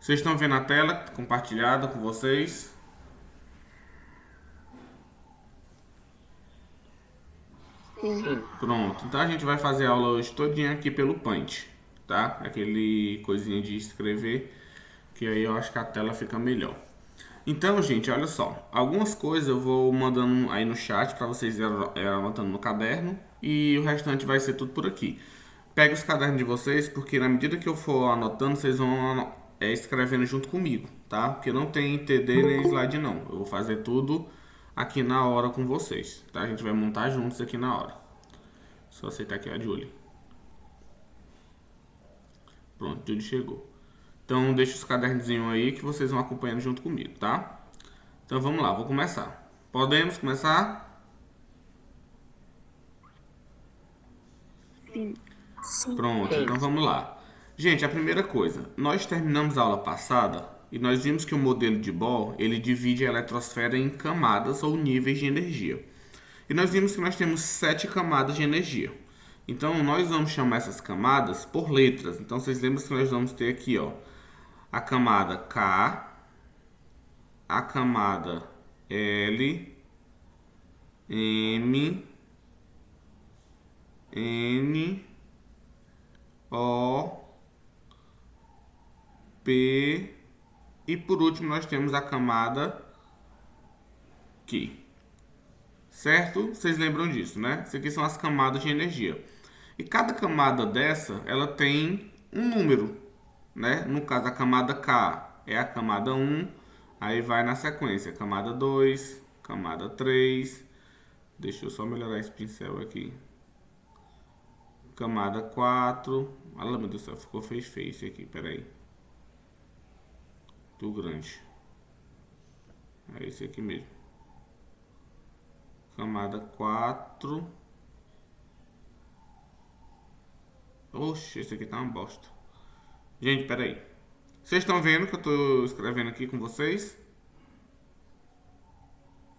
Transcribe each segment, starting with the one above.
Vocês estão vendo a tela compartilhada com vocês? Sim. Pronto. Então a gente vai fazer a aula hoje todinha aqui pelo Paint, tá? Aquele coisinha de escrever, que aí eu acho que a tela fica melhor. Então, gente, olha só. Algumas coisas eu vou mandando aí no chat para vocês irem anotando no caderno e o restante vai ser tudo por aqui. Pega os cadernos de vocês, porque na medida que eu for anotando, vocês vão escrevendo junto comigo, tá? Porque não tem TD nem slide não. Eu vou fazer tudo aqui na hora com vocês, tá? A gente vai montar juntos aqui na hora. Só aceitar aqui a Julie. Pronto, Julie chegou. Então deixa os cadernozinhos aí que vocês vão acompanhando junto comigo, tá? Então vamos lá, vou começar. Podemos começar? Sim. Pronto, então vamos lá. Gente, a primeira coisa, nós terminamos a aula passada e nós vimos que o modelo de Bohr, ele divide a eletrosfera em camadas ou níveis de energia. E nós vimos que nós temos 7 camadas de energia. Então nós vamos chamar essas camadas por letras. Então vocês lembram que nós vamos ter aqui, ó, a camada K, a camada L, M, N, O, P e por último nós temos a camada Q. Certo? Vocês lembram disso, né? Isso aqui são as camadas de energia. E cada camada dessa, ela tem um número, né? No caso, a camada K é a camada 1, aí vai na sequência, camada 2, camada 3. Deixa eu só melhorar esse pincel aqui. Camada 4. Ah, meu Deus do céu, ficou feio esse aqui, peraí. Muito grande. É esse aqui mesmo. Camada 4. Oxe, esse aqui tá uma bosta. Gente, peraí. Vocês estão vendo que eu tô escrevendo aqui com vocês?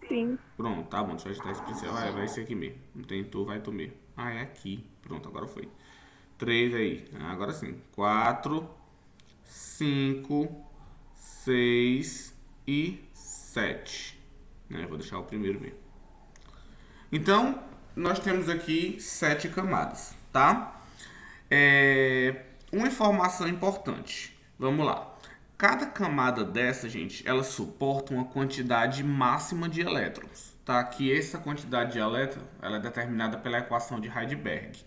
Sim. Pronto, tá bom, deixa eu ajeitar esse pincel. Vai ser aqui mesmo. Não tem tu, vai tu mesmo. Ah, é aqui. Pronto, agora foi. 3 aí. Agora sim. 4, 5, 6 e 7. Vou deixar o primeiro mesmo. Então, nós temos aqui 7 camadas, tá? Uma informação importante. Vamos lá. Cada camada dessa, gente, ela suporta uma quantidade máxima de elétrons, tá? Que essa quantidade de elétrons, ela é determinada pela equação de Heisenberg.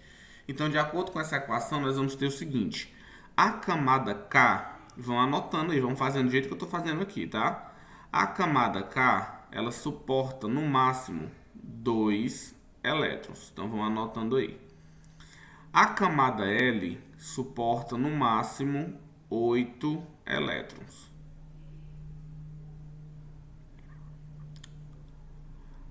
Então, de acordo com essa equação, nós vamos ter o seguinte. A camada K, vão anotando aí, vão fazendo do jeito que eu estou fazendo aqui, tá? A camada K, ela suporta no máximo 2 elétrons. Então, vão anotando aí. A camada L suporta no máximo 8 elétrons.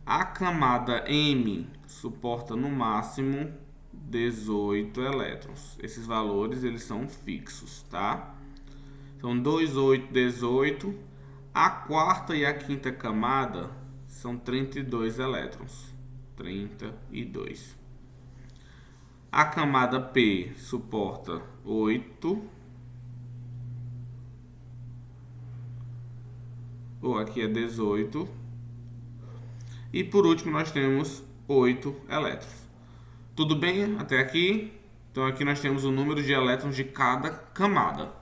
A camada M suporta no máximo 18 elétrons. Esses valores eles são fixos, tá? São 2, 8, 18. A quarta e a quinta camada são 32 elétrons. 32. A camada P suporta 8. Ou aqui é 18. E por último nós temos 8 elétrons. Tudo bem até aqui? Então aqui nós temos o número de elétrons de cada camada.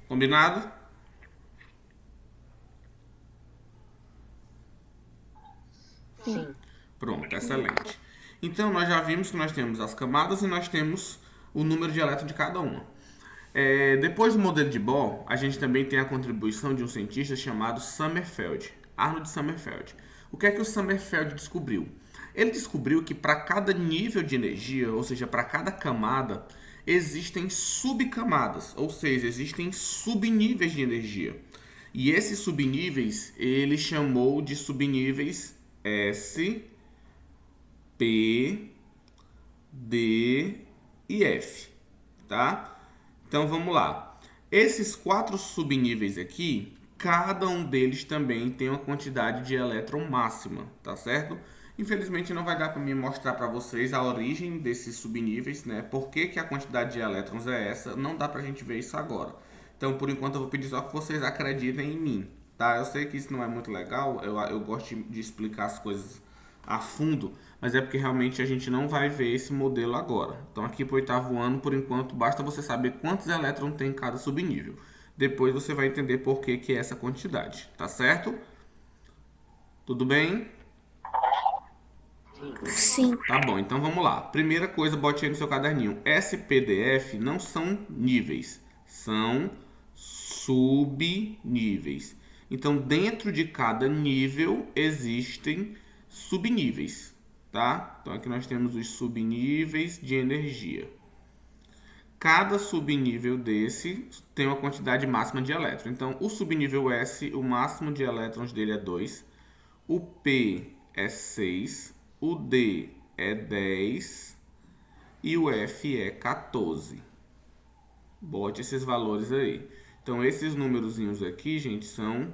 Combinado? Sim. Pronto, excelente. Então nós já vimos que nós temos as camadas e nós temos o número de elétrons de cada uma. Depois do modelo de Bohr, a gente também tem a contribuição de um cientista chamado Sommerfeld, Arnold Sommerfeld. O que é que o Sommerfeld descobriu? Ele descobriu que para cada nível de energia, ou seja, para cada camada, existem subcamadas, ou seja, existem subníveis de energia. E esses subníveis ele chamou de subníveis S, P, D e F, tá? Então vamos lá. Esses 4 subníveis aqui, cada um deles também tem uma quantidade de elétron máxima, tá certo? Infelizmente não vai dar para mim mostrar para vocês a origem desses subníveis, né? Por que a quantidade de elétrons é essa? Não dá para a gente ver isso agora. Então, por enquanto, eu vou pedir só que vocês acreditem em mim, tá? Eu sei que isso não é muito legal, eu gosto de explicar as coisas a fundo, mas é porque realmente a gente não vai ver esse modelo agora. Então, aqui para o oitavo ano, por enquanto, basta você saber quantos elétrons tem em cada subnível. Depois você vai entender por que é essa quantidade, tá certo? Tudo bem? Sim. Tá bom, então vamos lá. Primeira coisa, bote aí no seu caderninho. SPDF não são níveis, são subníveis. Então, dentro de cada nível existem subníveis, tá? Então, aqui nós temos os subníveis de energia. Cada subnível desse tem uma quantidade máxima de elétrons. Então, o subnível S, o máximo de elétrons dele é 2. O P é 6. O D é 10. E o F é 14. Bote esses valores aí. Então, esses númerozinhos aqui, gente, são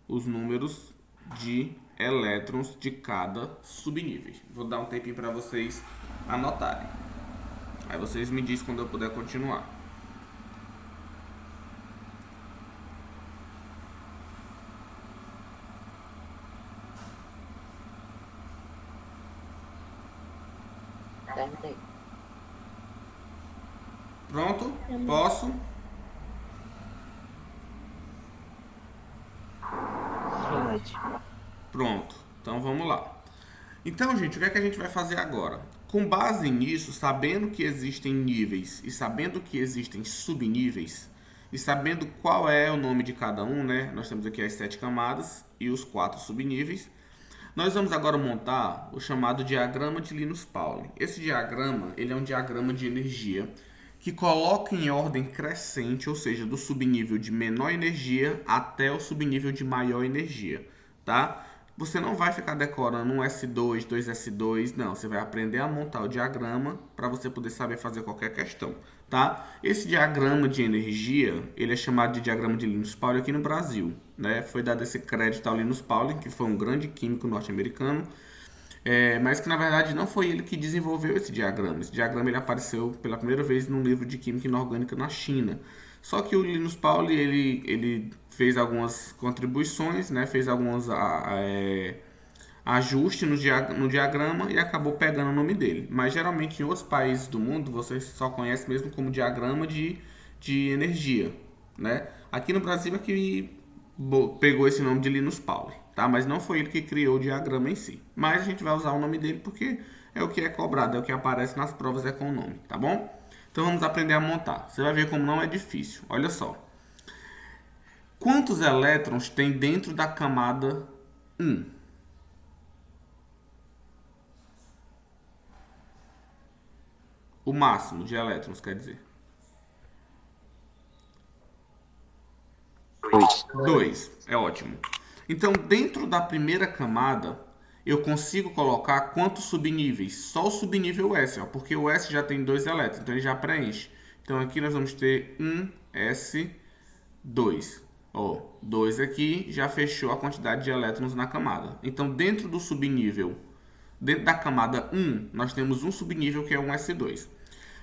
os números de elétrons de cada subnível. Vou dar um tempinho para vocês anotarem. Aí vocês me dizem quando eu puder continuar. Terminei. Pronto? Posso? Pode. Pronto. Então vamos lá. Então, gente, o que é que a gente vai fazer agora? Com base nisso, sabendo que existem níveis e sabendo que existem subníveis e sabendo qual é o nome de cada um, né? Nós temos aqui as 7 camadas e os 4 subníveis. Nós vamos agora montar o chamado diagrama de Linus-Pauling. Esse diagrama, ele é um diagrama de energia que coloca em ordem crescente, ou seja, do subnível de menor energia até o subnível de maior energia, tá? Você não vai ficar decorando um S2, 2S2, não. Você vai aprender a montar o diagrama para você poder saber fazer qualquer questão, tá? Esse diagrama de energia, ele é chamado de diagrama de Linus Pauling aqui no Brasil, né? Foi dado esse crédito ao Linus Pauling, que foi um grande químico norte-americano, mas que na verdade não foi ele que desenvolveu esse diagrama. Esse diagrama ele apareceu pela primeira vez num livro de química inorgânica na China. Só que o Linus Pauling ele fez algumas contribuições, né? Fez alguns ajustes no diagrama e acabou pegando o nome dele. Mas geralmente em outros países do mundo você só conhece mesmo como diagrama de energia, né? Aqui no Brasil é que pegou esse nome de Linus Pauling, tá? Mas não foi ele que criou o diagrama em si. Mas a gente vai usar o nome dele porque é o que é cobrado, é o que aparece nas provas, é com o nome, tá bom? Então vamos aprender a montar. Você vai ver como não é difícil. Olha só. Quantos elétrons tem dentro da camada 1? O máximo de elétrons, quer dizer. 2. É ótimo. Então, dentro da primeira camada, eu consigo colocar quantos subníveis? Só o subnível S, ó, porque o S já tem 2 elétrons, então ele já preenche. Então, aqui nós vamos ter 1S2. Ó, 2 aqui já fechou a quantidade de elétrons na camada. Então, dentro do subnível, dentro da camada 1, nós temos um subnível que é um S2.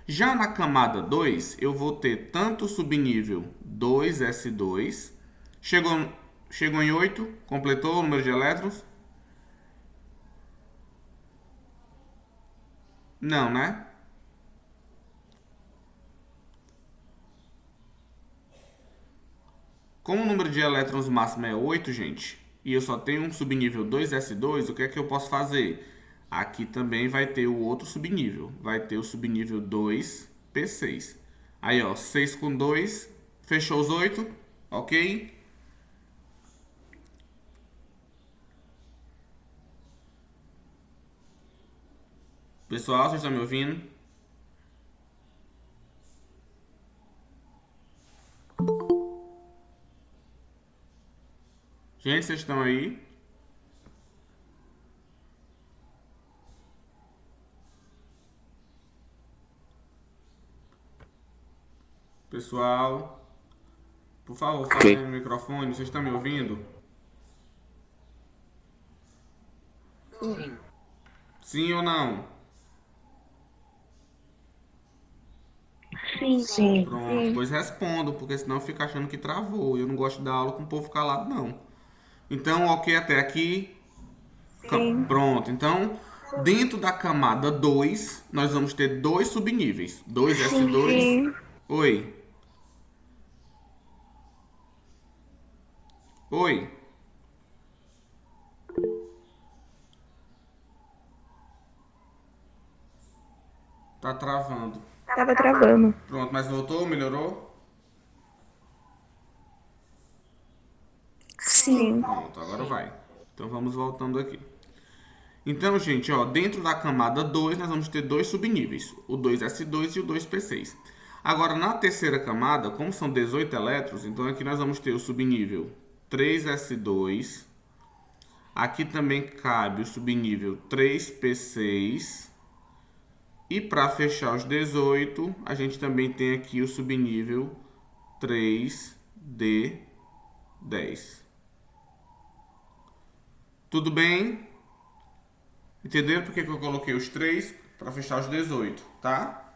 Já na camada 2, eu vou ter tanto o subnível 2S2. Chegou em 8, completou o número de elétrons? Não, né? Como o número de elétrons máximo é 8, gente, e eu só tenho um subnível 2S2, o que é que eu posso fazer? Aqui também vai ter o outro subnível. Vai ter o subnível 2P6. Aí, ó, 6 com 2, fechou os 8, ok? Pessoal, vocês estão me ouvindo? Gente, vocês estão aí? Pessoal, por favor, falem no microfone, vocês estão me ouvindo? Sim. Sim ou não? Sim. Pronto, pois respondam, porque senão fica achando que travou. Eu não gosto de dar aula com o povo calado, não. Então, ok até aqui? Sim. Pronto, então, dentro da camada 2 nós vamos ter dois subníveis. 2S2. Sim. Oi. Oi. Tá travando. Tava travando. Pronto, mas voltou? Melhorou? Sim. Pronto, agora vai. Então vamos voltando aqui. Então, gente, ó, dentro da camada 2 nós vamos ter dois subníveis, o 2S2 e o 2P6. Agora, na terceira camada, como são 18 elétrons, então aqui nós vamos ter o subnível 3S2. Aqui também cabe o subnível 3P6. E para fechar os 18, a gente também tem aqui o subnível 3D10. Tudo bem? Entenderam por que eu coloquei os 3 para fechar os 18, tá?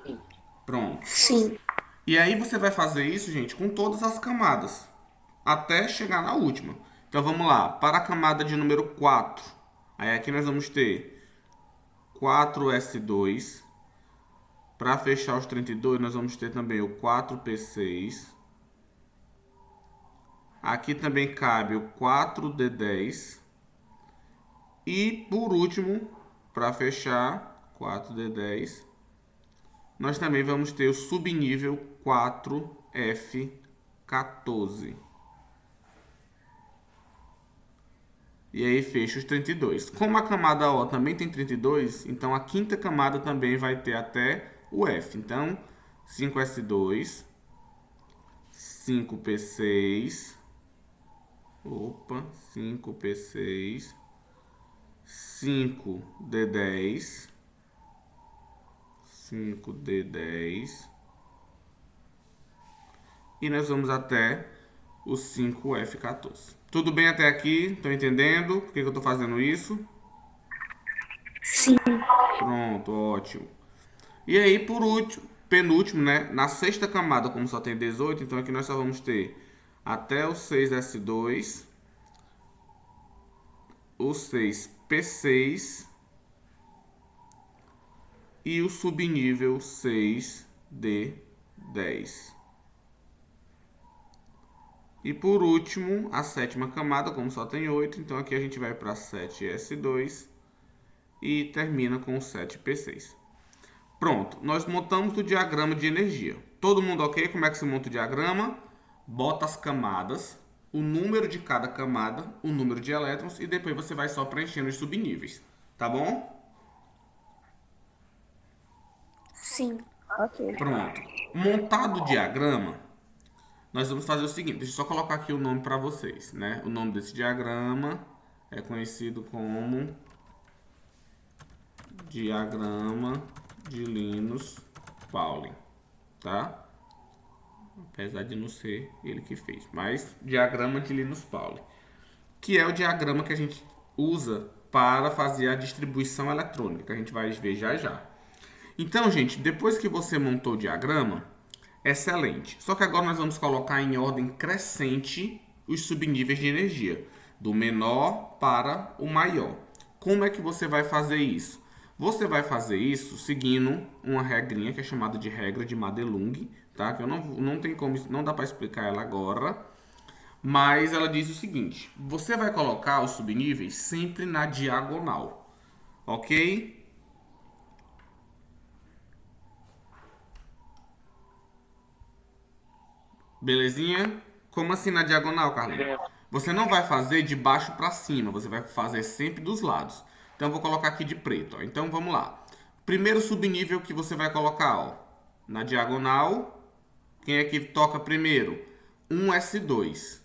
Sim. Pronto. Sim. E aí você vai fazer isso, gente, com todas as camadas, até chegar na última. Então vamos lá, para a camada de número 4. Aí aqui nós vamos ter 4S2. Para fechar os 32, nós vamos ter também o 4P6. Aqui também cabe o 4D10. E por último, para fechar 4D10, nós também vamos ter o subnível 4F14. E aí fecha os 32. Como a camada O também tem 32, então a quinta camada também vai ter até o F. Então, 5S2, 5P6, 5P6, 5D10, 5D10, e nós vamos até o 5F14. Tudo bem até aqui? Estão entendendo por que eu estou fazendo isso? Sim. Pronto, ótimo. E aí, por último, penúltimo, né? Na sexta camada, como só tem 18, então aqui nós só vamos ter até o 6S2, o 6P6 e o subnível 6D10. E por último, a sétima camada, como só tem 8, então aqui a gente vai para 7S2 e termina com o 7P6. Pronto, nós montamos o diagrama de energia. Todo mundo ok? Como é que se monta o diagrama? Bota as camadas, o número de cada camada, o número de elétrons e depois você vai só preenchendo os subníveis. Tá bom? Sim. Ok. Pronto. Montado o diagrama, nós vamos fazer o seguinte. Deixa eu só colocar aqui o nome para vocês, né? O nome desse diagrama é conhecido como diagrama de Linus-Pauling, tá? Apesar de não ser ele que fez, mas diagrama de Linus-Pauling, que é o diagrama que a gente usa para fazer a distribuição eletrônica, que a gente vai ver já já. Então, gente, depois que você montou o diagrama, excelente. Só que agora nós vamos colocar em ordem crescente os subníveis de energia, do menor para o maior. Como é que você vai fazer isso? Você vai fazer isso seguindo uma regrinha que é chamada de regra de Madelung, tá? Que eu não tem como, não dá para explicar ela agora, mas ela diz o seguinte: você vai colocar os subníveis sempre na diagonal, ok? Belezinha? Como assim na diagonal, Carlinhos? Você não vai fazer de baixo para cima, você vai fazer sempre dos lados. Então eu vou colocar aqui de preto, ó. Então vamos lá. Primeiro subnível que você vai colocar, ó, na diagonal. Quem é que toca primeiro? 1S2.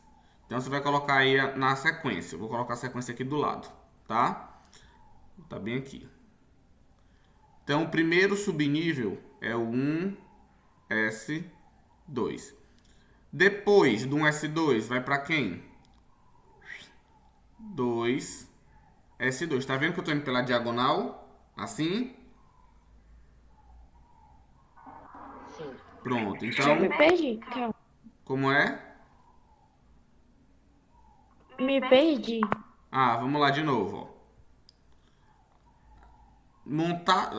Então você vai colocar aí na sequência. Eu vou colocar a sequência aqui do lado, tá? Tá bem aqui. Então o primeiro subnível é o 1S2. Depois do 1S2, vai para quem? 2S2. Tá vendo que eu tô indo pela diagonal? Assim? Sim. Pronto, Já me então, perdi. Calma. como é? Me perdi. Ah, vamos lá de novo, ó.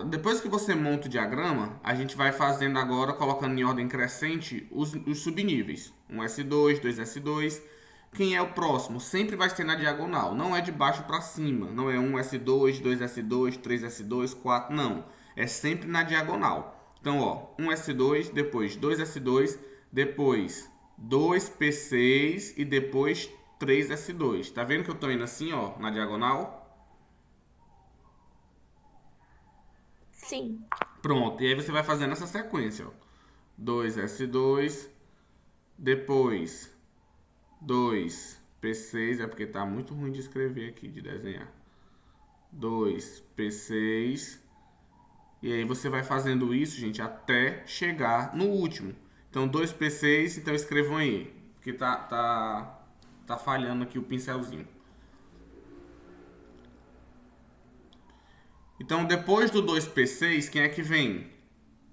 Depois que você monta o diagrama, a gente vai fazendo agora, colocando em ordem crescente, os subníveis. Um S2, dois S2. Quem é o próximo? Sempre vai ser na diagonal. Não é de baixo para cima. Não é um S2, dois S2, três S2, quatro. Não. É sempre na diagonal. Então, ó, um S2, depois dois S2, depois dois P6 e depois três S2. Tá vendo que eu tô indo assim, ó, na diagonal? Sim. Pronto, e aí você vai fazendo essa sequência, ó. 2S2, depois 2P6, é porque tá muito ruim de escrever aqui, de desenhar. 2P6, e aí você vai fazendo isso, gente, até chegar no último. Então 2P6, então escrevam aí, porque tá falhando aqui o pincelzinho. Então depois do 2P6, quem é que vem?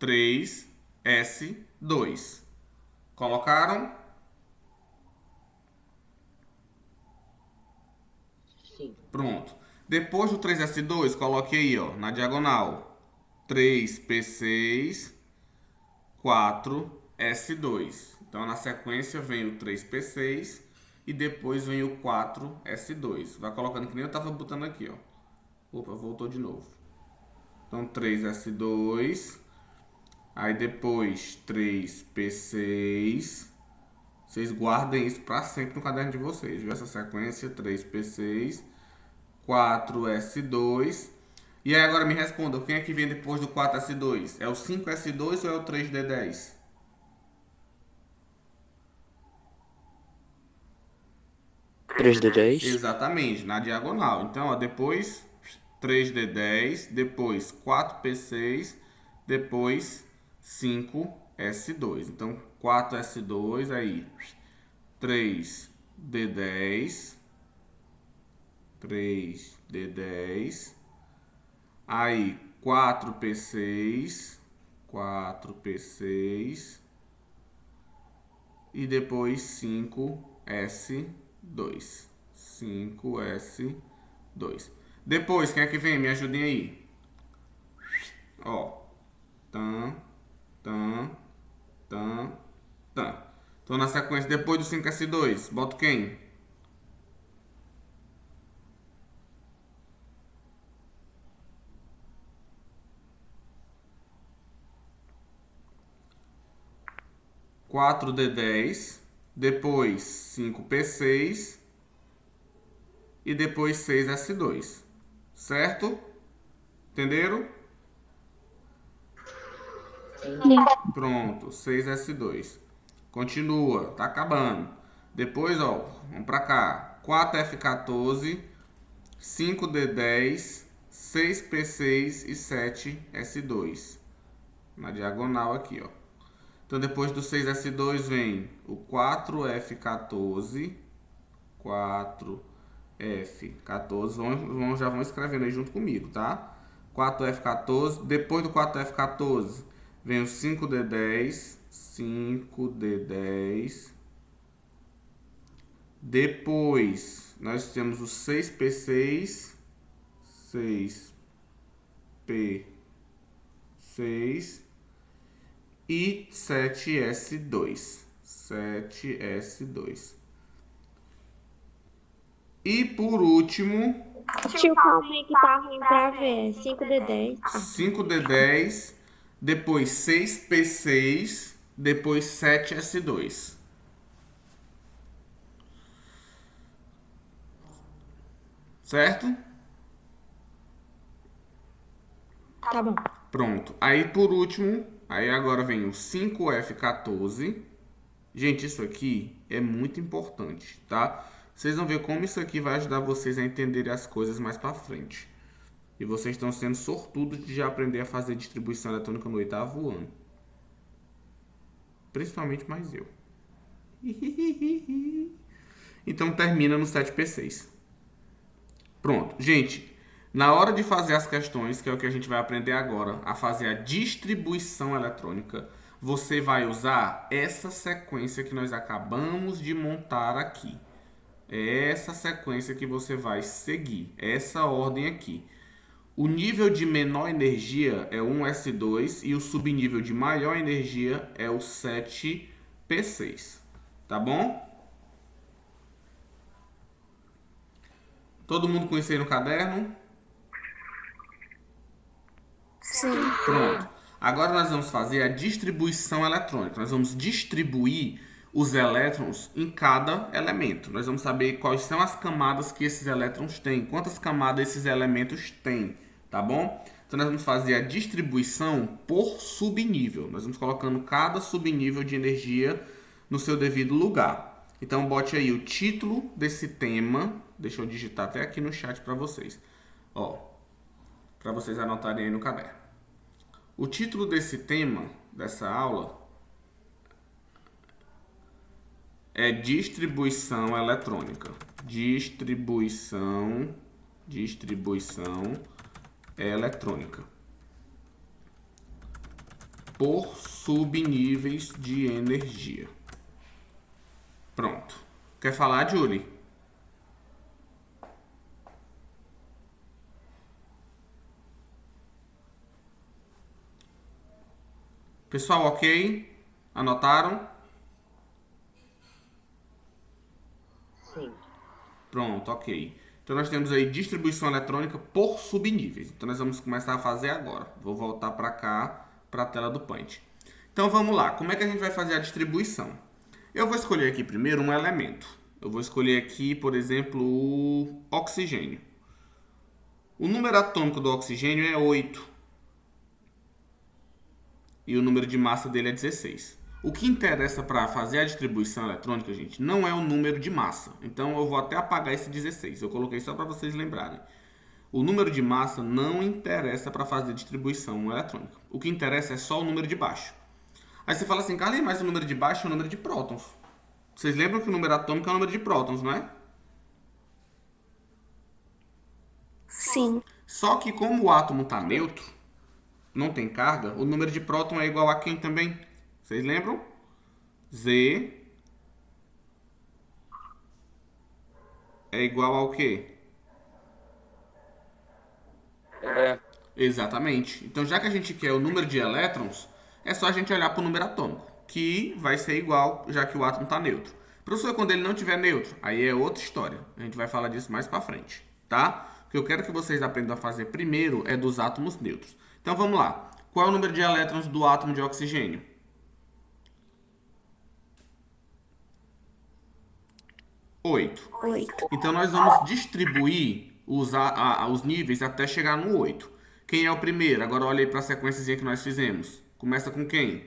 3S2. Colocaram? Sim. Pronto. Depois do 3S2, coloque aí, ó, na diagonal. 3P6, 4S2. Então, na sequência, vem o 3P6 e depois vem o 4S2. Vai colocando que nem eu tava botando aqui, ó. Opa, voltou de novo. Então, 3S2. Aí depois, 3P6. Vocês guardem isso para sempre no caderno de vocês, viu? Essa sequência, 3P6, 4S2. E aí agora me respondam, quem é que vem depois do 4S2? É o 5S2 ou é o 3D10? 3D10. Exatamente, na diagonal. Então, ó, depois 3D10, depois 4P6, depois 5S2. Então, 4S2, aí 3D10, 3D10, aí 4P6, 4P6 e depois 5S2, 5S2. Depois, quem é que vem? Me ajudem aí. Ó, tan, tan, tan, tan. Tô na sequência depois do 5S2. Boto quem? Quatro d 10, depois 5P6 e depois 6S2. Certo? Entenderam? Sim. Pronto, 6S2. Continua, tá acabando. Depois, ó, vamos pra cá. 4F14, 5D10, 6P6 e 7S2. Na diagonal aqui, ó. Então depois do 6S2 vem o 4F14, 4F14, já vão escrevendo aí junto comigo, tá? 4F14, depois do 4F14 vem o 5D10, 5D10. Depois nós temos o 6P6, 6P6 e 7S2. 7S2. E por último, Tio, calma aí que tá ruim pra ver. 5D10. 5D10, depois 6P6, depois 7S2. Certo? Tá bom. Pronto. Aí por último, aí agora vem o 5F14. Gente, isso aqui é muito importante, tá? Vocês vão ver como isso aqui vai ajudar vocês a entenderem as coisas mais pra frente. E vocês estão sendo sortudos de já aprender a fazer distribuição eletrônica no 8º ano. Principalmente mais eu. Então termina no 7P6. Pronto. Gente, Na hora de fazer as questões, que é o que a gente vai aprender agora, a fazer a distribuição eletrônica, você vai usar essa sequência que nós acabamos de montar aqui. É essa sequência que você vai seguir, essa ordem aqui. O nível de menor energia é o 1s2 e o subnível de maior energia é o 7p6. Tá bom? Todo mundo com isso aí no caderno? Sim. Pronto. Agora nós vamos fazer a distribuição eletrônica. Nós vamos distribuir os elétrons em cada elemento. Nós vamos saber quais são as camadas que esses elétrons têm, quantas camadas esses elementos têm, tá bom? Então nós vamos fazer a distribuição por subnível. Nós vamos colocando cada subnível de energia no seu devido lugar. Então bote aí o título desse tema. Deixa eu digitar até aqui no chat para vocês. Ó, para vocês anotarem aí no caderno. O título desse tema, dessa aula, é distribuição eletrônica. Distribuição eletrônica. Por subníveis de energia. Pronto. Quer falar, Julie? Pessoal, ok? Anotaram? Sim. Pronto, ok. Então nós temos aí distribuição eletrônica por subníveis. Então nós vamos começar a fazer agora. Vou voltar para cá, para a tela do Paint. Então vamos lá. Como é que a gente vai fazer a distribuição? Eu vou escolher aqui primeiro um elemento. Eu vou escolher aqui, por exemplo, o oxigênio. O número atômico do oxigênio é 8. E o número de massa dele é 16. O que interessa para fazer a distribuição eletrônica, gente, não é o número de massa. Então eu vou até apagar esse 16. Eu coloquei só para vocês lembrarem. O número de massa não interessa para fazer a distribuição eletrônica. O que interessa é só o número de baixo. Aí você fala assim, Carlinhos, mas o número de baixo é o número de prótons. Vocês lembram que o número atômico é o número de prótons, não é? Sim. Só que como o átomo está neutro, não tem carga, o número de próton é igual a quem também? Vocês lembram? Z é igual ao quê? Exatamente. Então, já que a gente quer o número de elétrons, é só a gente olhar para o número atômico, que vai ser igual, já que o átomo está neutro. Professor, quando ele não estiver neutro, aí é outra história. A gente vai falar disso mais para frente, tá? O que eu quero que vocês aprendam a fazer primeiro é dos átomos neutros. Então, vamos lá. Qual é o número de elétrons do átomo de oxigênio? 8. 8. Então, nós vamos distribuir os níveis até chegar no 8. Quem é o primeiro? Agora, olha aí para a sequência que nós fizemos. Começa com quem?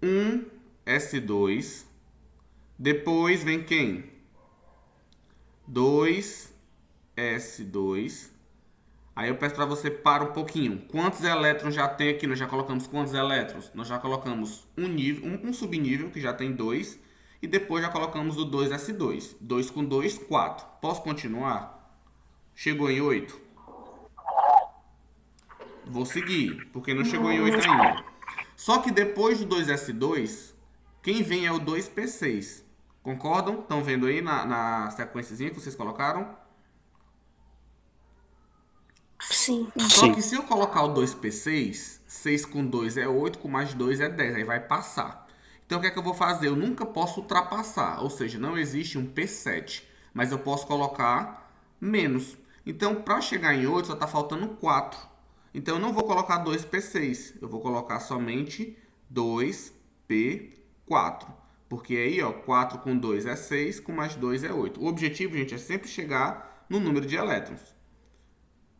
1s2. Depois vem quem? 2s2. Aí eu peço para você parar um pouquinho. Quantos elétrons já tem aqui? Nós já colocamos quantos elétrons? Nós já colocamos um subnível, que já tem 2. E depois já colocamos o 2s2. 2 com 2, 4. Posso continuar? Chegou em 8? Vou seguir, porque não chegou em 8 ainda. Só que depois do 2s2, quem vem é o 2p6. Concordam? Estão vendo aí na sequenciazinha que vocês colocaram? Sim. Só que se eu colocar o 2p6, 6 com 2 é 8, com mais 2 é 10. Aí vai passar. Então o que é que eu vou fazer? Eu nunca posso ultrapassar. Ou seja, não existe um p7. Mas eu posso colocar menos. Então para chegar em 8 só está faltando 4. Então eu não vou colocar 2p6. Eu vou colocar somente 2p4. Porque aí, ó, 4 com 2 é 6, com mais 2 é 8. O objetivo, gente, é sempre chegar no número de elétrons.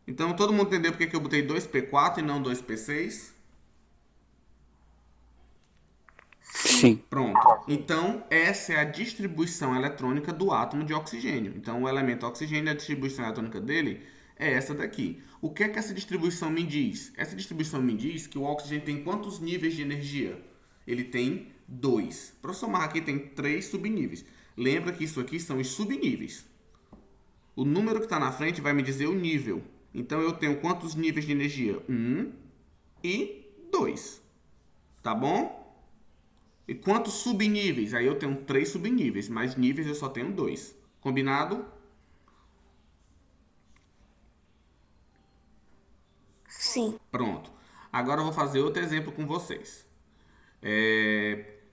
Então, todo mundo entendeu porque que eu botei 2p4 e não 2p6? Sim. Pronto. Então, essa é a distribuição eletrônica do átomo de oxigênio. Então, o elemento oxigênio, a distribuição eletrônica dele é essa daqui. O que é que essa distribuição me diz? Essa distribuição me diz que o oxigênio tem quantos níveis de energia? Ele tem 2. Para somar aqui tem 3 subníveis. Lembra que isso aqui são os subníveis. O número que está na frente vai me dizer o nível. Então eu tenho quantos níveis de energia? 1 e 2. Tá bom? E quantos subníveis? Aí eu tenho 3 subníveis, mas níveis eu só tenho 2. Combinado? Sim. Pronto. Agora eu vou fazer outro exemplo com vocês.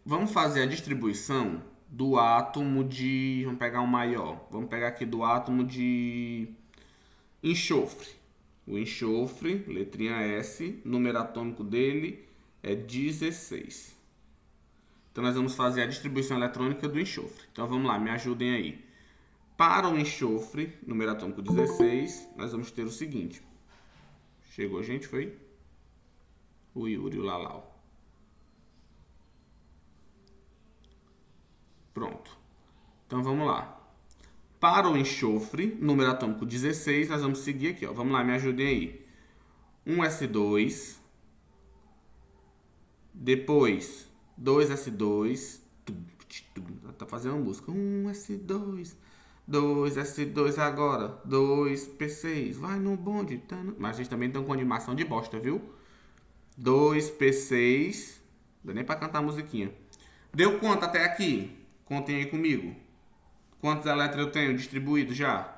Vamos fazer a distribuição do átomo de... Vamos pegar um maior. Vamos pegar aqui do átomo de enxofre. O enxofre, letrinha S, número atômico dele é 16. Então nós vamos fazer a distribuição eletrônica do enxofre. Então vamos lá, me ajudem aí. Para o enxofre, número atômico 16, nós vamos ter o seguinte. Chegou, gente, foi? O Yuri, o Lalau. Pronto. Então vamos lá. Para o enxofre, número atômico 16, nós vamos seguir aqui, ó. Vamos lá, me ajudem aí. 1s2. Depois, 2s2. Tá fazendo uma música. 1s2. 2s2 agora. 2p6. Vai no bonde. Mas a gente também tem com animação de bosta, viu? 2p6. Não dá nem pra cantar a musiquinha. Deu quanto até aqui? Contem aí comigo. Quantos elétrons eu tenho distribuído já?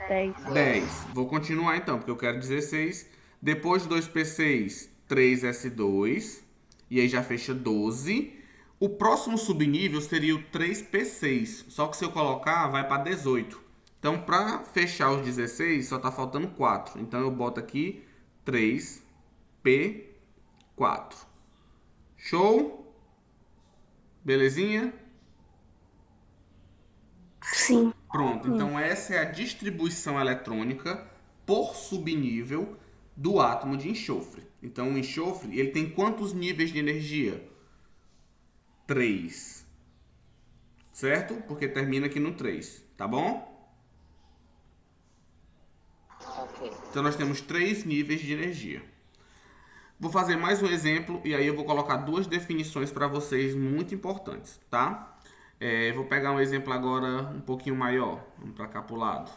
10. Vou continuar então, porque eu quero 16. Depois de 2p6, 3s2. E aí já fecha 12. O próximo subnível seria o 3p6. Só que se eu colocar, vai para 18. Então, para fechar os 16, só está faltando 4. Então, eu boto aqui 3p4. Show? Belezinha? Sim. Pronto, então essa é a distribuição eletrônica por subnível do átomo de enxofre. Então o enxofre, ele tem quantos níveis de energia? 3. Certo? Porque termina aqui no 3, tá bom? Ok. Então nós temos 3 níveis de energia. Vou fazer mais um exemplo e aí eu vou colocar 2 definições para vocês muito importantes, tá? Vou pegar um exemplo agora um pouquinho maior. Vamos para cá para o lado.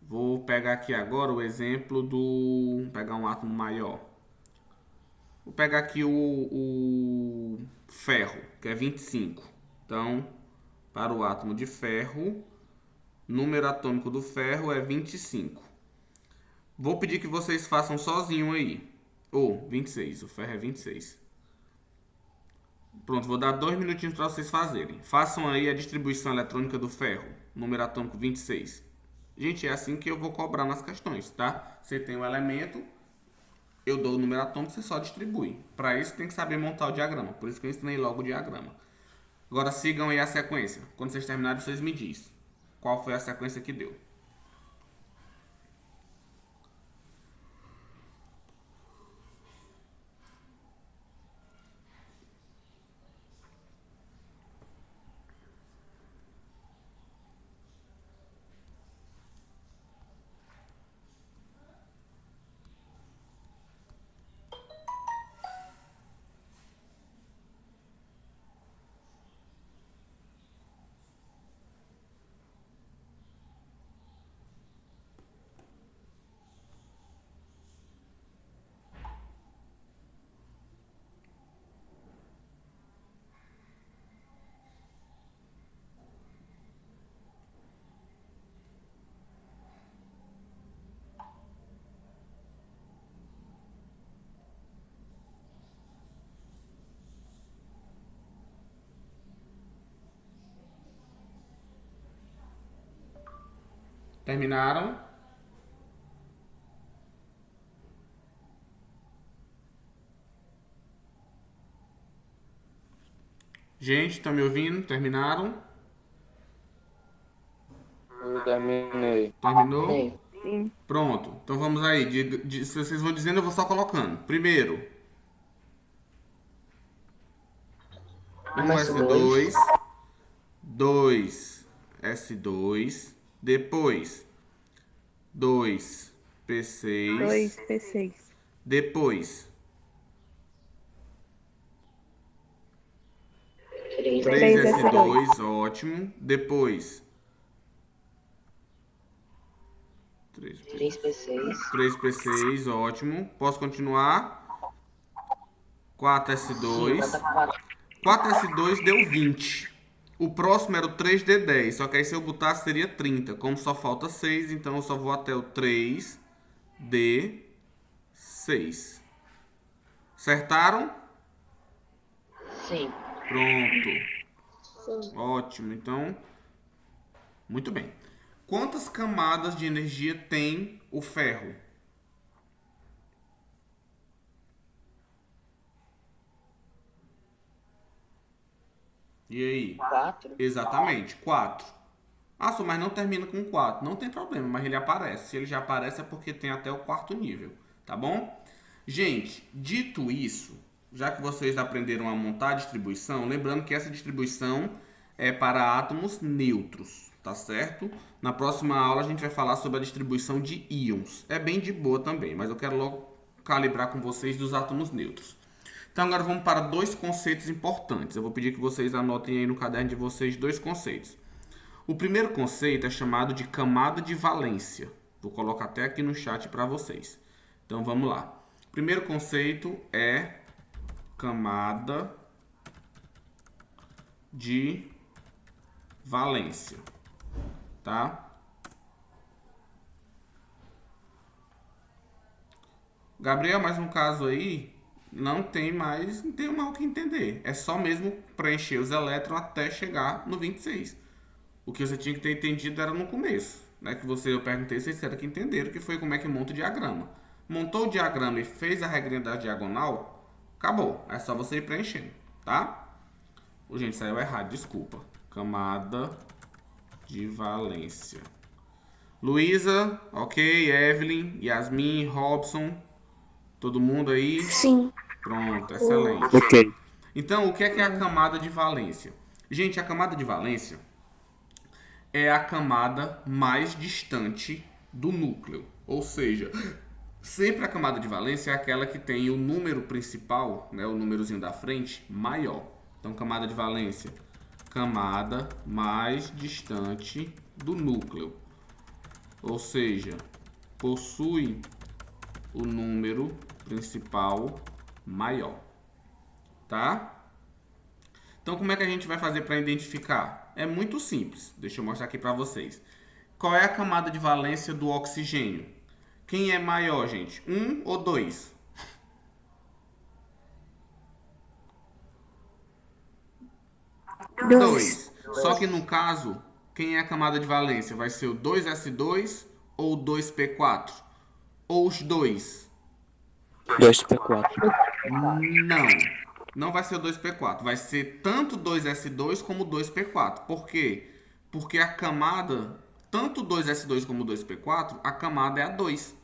Vou pegar aqui agora o exemplo do... Vou pegar um átomo maior. Vou pegar aqui o ferro, que é 25. Então, para o átomo de ferro, número atômico do ferro é 25. Vou pedir que vocês façam sozinho aí. 26, o ferro é 26. Pronto, vou dar 2 minutinhos para vocês fazerem. Façam aí a distribuição eletrônica do ferro, número atômico 26. Gente, é assim que eu vou cobrar nas questões, tá? Você tem o elemento, eu dou o número atômico, você só distribui. Para isso tem que saber montar o diagrama, por isso que eu ensinei logo o diagrama. Agora sigam aí a sequência. Quando vocês terminarem, vocês me dizem qual foi a sequência que deu. Terminaram? Gente, estão me ouvindo? Terminaram? Eu terminei. Terminou? Sim. Pronto. Então vamos aí. Se vocês vão dizendo, eu vou só colocando. Primeiro, 1s2, 2s2, depois 2p6, 2p6. depois 3s2, ótimo. Depois 3p6, ótimo. Posso continuar? 4s2. 4s2 deu 20. O próximo era o 3d10, só que aí se eu botasse seria 30. Como só falta 6, então eu só vou até o 3d6. Acertaram? Sim. Pronto. Ótimo, então, muito bem. Quantas camadas de energia tem o ferro? E aí? 4. Exatamente, 4. Ah, só, mas não termina com 4. Não tem problema, mas ele aparece. Se ele já aparece é porque tem até o quarto nível, tá bom? Gente, dito isso, já que vocês aprenderam a montar a distribuição, lembrando que essa distribuição é para átomos neutros, tá certo? Na próxima aula a gente vai falar sobre a distribuição de íons. É bem de boa também, mas eu quero logo calibrar com vocês dos átomos neutros. Então agora vamos para dois conceitos importantes. Eu vou pedir que vocês anotem aí no caderno de vocês dois conceitos. O primeiro conceito é chamado de camada de valência. Vou colocar até aqui no chat para vocês. Então vamos lá. O primeiro conceito é camada de valência, tá? Gabriel, mais um caso aí, não tem mais o que entender. É só mesmo preencher os elétrons até chegar no 26. O que você tinha que ter entendido era no começo, né? Que eu perguntei, vocês disseram que entenderam, que foi como é que monta o diagrama. Montou o diagrama e fez a regrinha da diagonal, acabou. É só você ir preenchendo, tá? Gente, saiu errado, desculpa. Camada de valência. Luísa, ok. Evelyn, Yasmin, Robson. Todo mundo aí? Sim. Pronto, excelente. Ok. Então, o que é a camada de valência? Gente, a camada de valência é a camada mais distante do núcleo. Ou seja, sempre a camada de valência é aquela que tem o número principal, né, o númerozinho da frente, maior. Então, camada de valência, camada mais distante do núcleo. Ou seja, possui o número principal maior. Tá? Então, como é que a gente vai fazer para identificar? É muito simples. Deixa eu mostrar aqui para vocês. Qual é a camada de valência do oxigênio? Quem é maior, gente? 1 ou 2? 2. Só que no caso, quem é a camada de valência? Vai ser o 2s2 ou o 2p4? Ou os dois? 2p4. Não vai ser o 2p4. Vai ser tanto 2s2 como 2p4. Por quê? Porque a camada, tanto 2s2 como 2p4, a camada é a 2.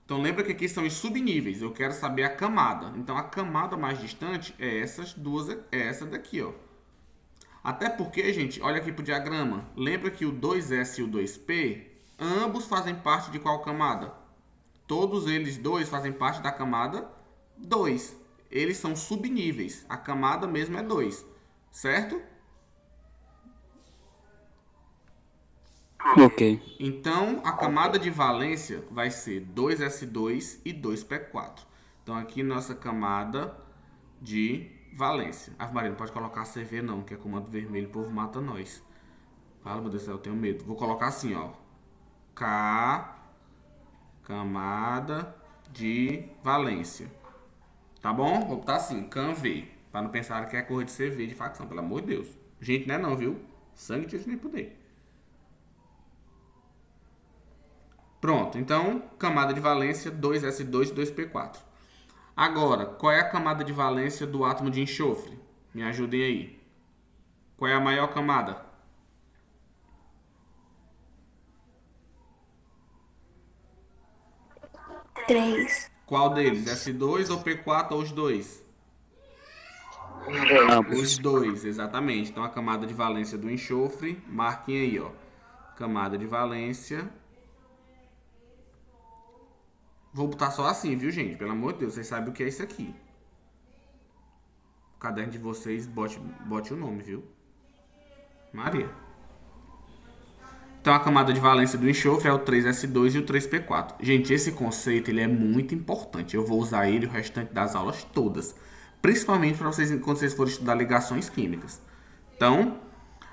Então lembra que aqui são os subníveis. Eu quero saber a camada. Então a camada mais distante é essas duas, é essa daqui, ó. Até porque, gente, olha aqui pro diagrama. Lembra que o 2s e o 2p, ambos fazem parte de qual camada? Todos eles dois fazem parte da camada 2. Eles são subníveis. A camada mesmo é 2. Certo? Ok. Então, a camada de valência vai ser 2s2 e 2p4. Então, aqui nossa camada de valência. Ah, Maria, não pode colocar CV não, que é comando vermelho, o povo mata nós. Fala, meu Deus do céu, eu tenho medo. Vou colocar assim, ó. Camada de valência. Tá bom? Vou botar assim, CANV. Pra não pensar que é cor de CV de facção, pelo amor de Deus. Gente, não é não, viu? Sangue de nem poder. Pronto, então, camada de valência 2s2 e 2p4. Agora, qual é a camada de valência do átomo de enxofre? Me ajudem aí. Qual é a maior camada? 3. Qual deles? S2 ou P4 ou os dois? Os dois, exatamente. Então, a camada de valência do enxofre, marquem aí, ó. Camada de valência. Vou botar só assim, viu, gente? Pelo amor de Deus, vocês sabem o que é isso aqui. caderno de vocês, bote o nome, viu? Maria. Então, a camada de valência do enxofre é o 3s2 e o 3p4. Gente, esse conceito ele é muito importante. Eu vou usar ele o restante das aulas todas. Principalmente para vocês quando vocês forem estudar ligações químicas. Então,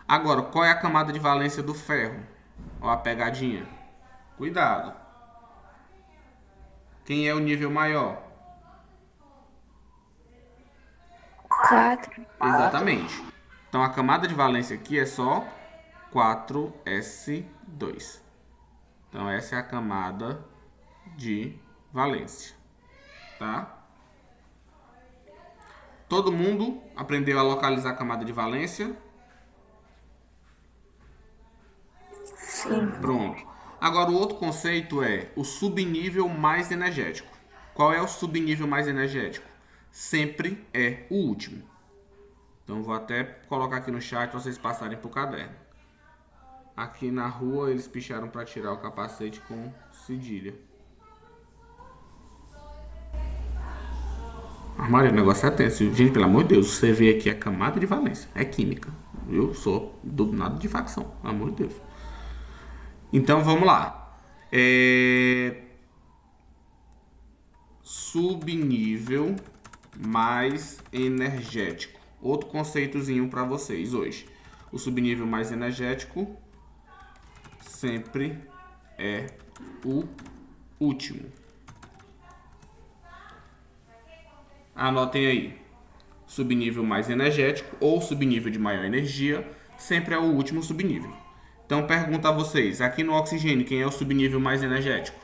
agora, qual é a camada de valência do ferro? Ó a pegadinha. Cuidado. Quem é o nível maior? 4. Exatamente. Então, a camada de valência aqui é só 4s2. Então, essa é a camada de valência. Tá? Todo mundo aprendeu a localizar a camada de valência? Sim. Pronto. Agora, o outro conceito é o subnível mais energético. Qual é o subnível mais energético? Sempre é o último. Então, vou até colocar aqui no chat para vocês passarem para o caderno. Aqui na rua, eles picharam para tirar o capacete com cedilha. Maria, o negócio é tenso. Gente, pelo amor de Deus, você vê aqui a camada de valência. É química. Eu sou do nada de facção. Pelo amor de Deus. Então, vamos lá. Subnível mais energético. Outro conceitozinho para vocês hoje. O subnível mais energético sempre é o último. Anotem aí. Subnível mais energético ou subnível de maior energia sempre é o último subnível. Então, pergunto a vocês, aqui no oxigênio, quem é o subnível mais energético?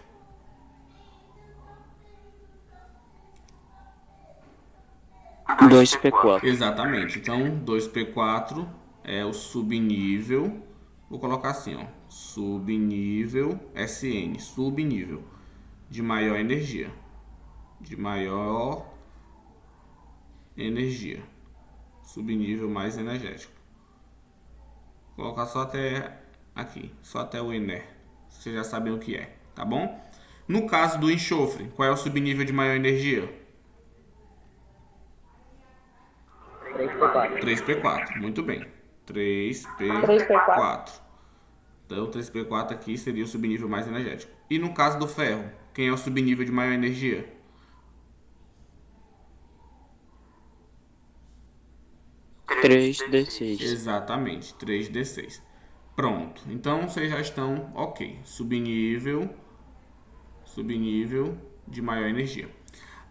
Dois p 4 Exatamente. Então, 2p4 é o subnível. Vou colocar assim, ó. Subnível SN. Subnível de maior energia. De maior energia. Subnível mais energético. Vou colocar só até aqui. Só até o Ener. Vocês já sabem o que é. Tá bom? No caso do enxofre, qual é o subnível de maior energia? 3p4, muito bem. 3p4. Então, 3p4 aqui seria o subnível mais energético. E no caso do ferro, quem é o subnível de maior energia? 3d6. Exatamente, 3d6. Pronto, então vocês já estão ok. Subnível de maior energia.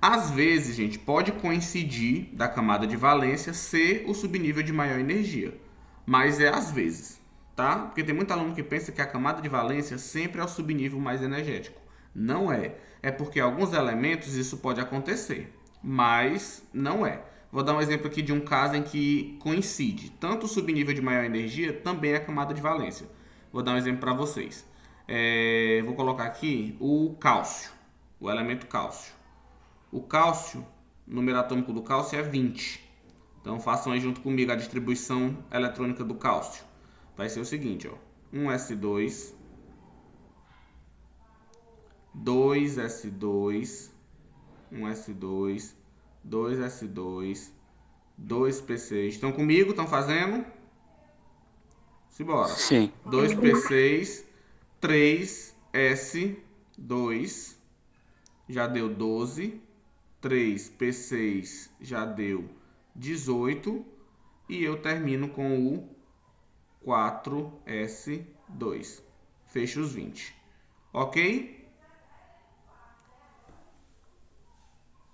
Às vezes, gente, pode coincidir da camada de valência ser o subnível de maior energia. Mas é às vezes, tá? Porque tem muito aluno que pensa que a camada de valência sempre é o subnível mais energético. Não é. É porque alguns elementos isso pode acontecer, mas não é. Vou dar um exemplo aqui de um caso em que coincide. Tanto o subnível de maior energia também é a camada de valência. Vou dar um exemplo para vocês. Vou colocar aqui o cálcio, o elemento cálcio. O cálcio, o número atômico do cálcio é 20. Então, façam aí junto comigo a distribuição eletrônica do cálcio. Vai ser o seguinte, ó. 1s2, 2s2, 1s2, 2s2, 2p6. Estão comigo? Estão fazendo? Simbora. Sim. 2p6, 3s2, já deu 12. 3p6 já deu 18. E eu termino com o 4s2. Fecho os 20. Ok?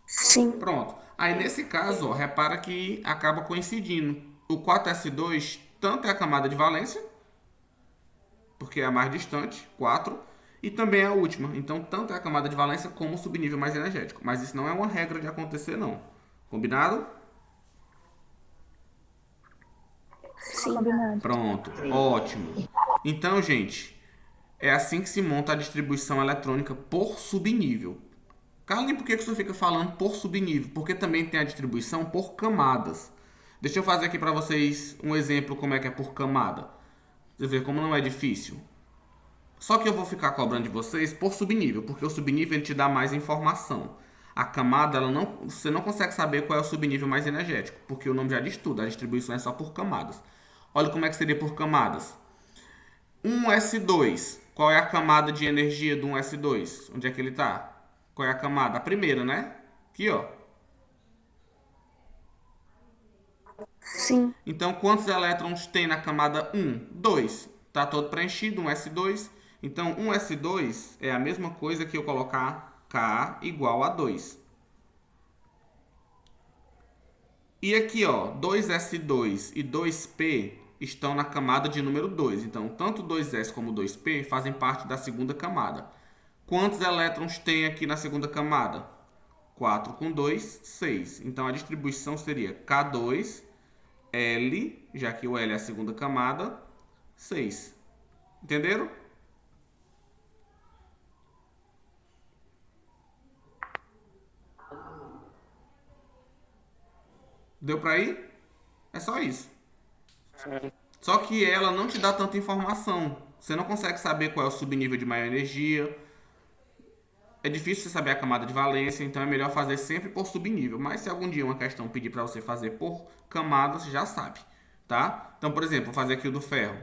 Sim. Pronto. Aí nesse caso, ó, repara que acaba coincidindo. O 4s2 tanto é a camada de valência, porque é a mais distante, 4, e também é a última. Então, tanto é a camada de valência como o subnível mais energético. Mas isso não é uma regra de acontecer, não. Combinado? Sim. Combinado. Pronto. Ótimo. Então, gente, é assim que se monta a distribuição eletrônica por subnível. Carlinhos, por que você fica falando por subnível? Porque também tem a distribuição por camadas. Deixa eu fazer aqui para vocês um exemplo como é que é por camada. Você vê como não é difícil. Só que eu vou ficar cobrando de vocês por subnível, porque o subnível ele te dá mais informação. a camada, você não consegue saber qual é o subnível mais energético, porque o nome já diz tudo, a distribuição é só por camadas. Olha como é que seria por camadas. 1s2, qual é a camada de energia do 1s2? Onde é que ele está? Qual é a camada? A primeira, né? Aqui, ó. Sim. Então, quantos elétrons tem na camada 1? 2. Está todo preenchido, 1s2. Então, 1s2 é a mesma coisa que eu colocar K igual a 2. E aqui, ó, 2s2 e 2p estão na camada de número 2. Então, tanto 2s como 2p fazem parte da segunda camada. Quantos elétrons tem aqui na segunda camada? 4 com 2, 6. Então, a distribuição seria K2, L, já que o L é a segunda camada, 6. Entenderam? Deu pra ir? É só isso. Só que ela não te dá tanta informação. Você não consegue saber qual é o subnível de maior energia. É difícil você saber a camada de valência, então é melhor fazer sempre por subnível. Mas se algum dia uma questão pedir para você fazer por camada, você já sabe, tá? Então, por exemplo, vou fazer aqui o do ferro.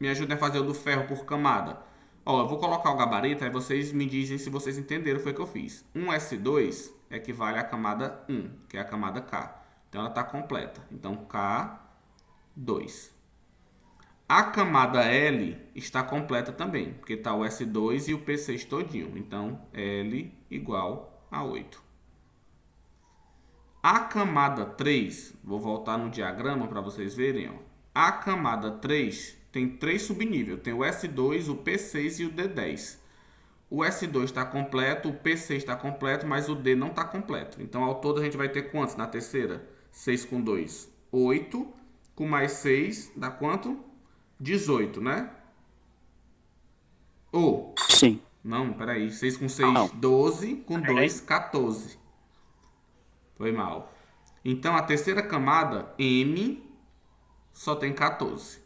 Me ajudem a fazer o do ferro por camada. Ó, eu vou colocar o gabarito, aí vocês me dizem se vocês entenderam, foi o que eu fiz. 1s2 equivale à camada 1, que é a camada K. Então ela está completa. Então K2. A camada L está completa também, porque está o S2 e o P6 todinho. Então L igual a 8. A camada 3, vou voltar no diagrama para vocês verem. Ó. A camada 3 tem 3 subníveis. Tem o S2, o P6 e o D10. O S2 está completo, o P6 está completo, mas o D não está completo. Então, ao todo, a gente vai ter quantos na terceira? 6 com 2, 8. Com mais 6, dá quanto? 18, né? Ou? Sim. Não, peraí. 6 com 6, não. 12. Com 2, 14. Foi mal. Então, a terceira camada, M, só tem 14.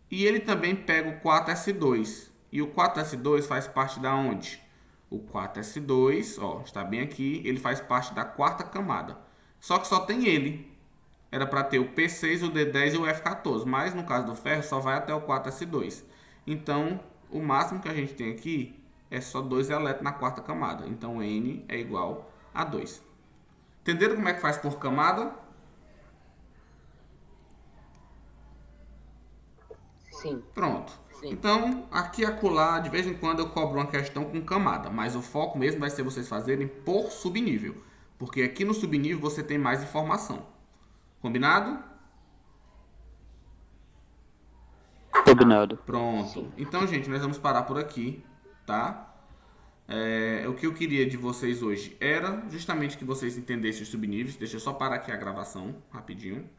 E ele também pega o 4s2. E o 4s2 faz parte da onde? O 4s2, ó, está bem aqui, ele faz parte da quarta camada. Só que só tem ele. Era para ter o P6, o D10 e o F14. Mas no caso do ferro, só vai até o 4s2. Então, o máximo que a gente tem aqui é só 2 elétrons na quarta camada. Então, N é igual a 2. Entenderam como é que faz por camada? Sim. Pronto. Sim. Então, aqui e acolá, de vez em quando eu cobro uma questão com camada. Mas o foco mesmo vai ser vocês fazerem por subnível. Porque aqui no subnível você tem mais informação. Combinado? Combinado. Pronto. Então, gente, nós vamos parar por aqui, tá? O que eu queria de vocês hoje era justamente que vocês entendessem os subníveis. Deixa eu só parar aqui a gravação, rapidinho.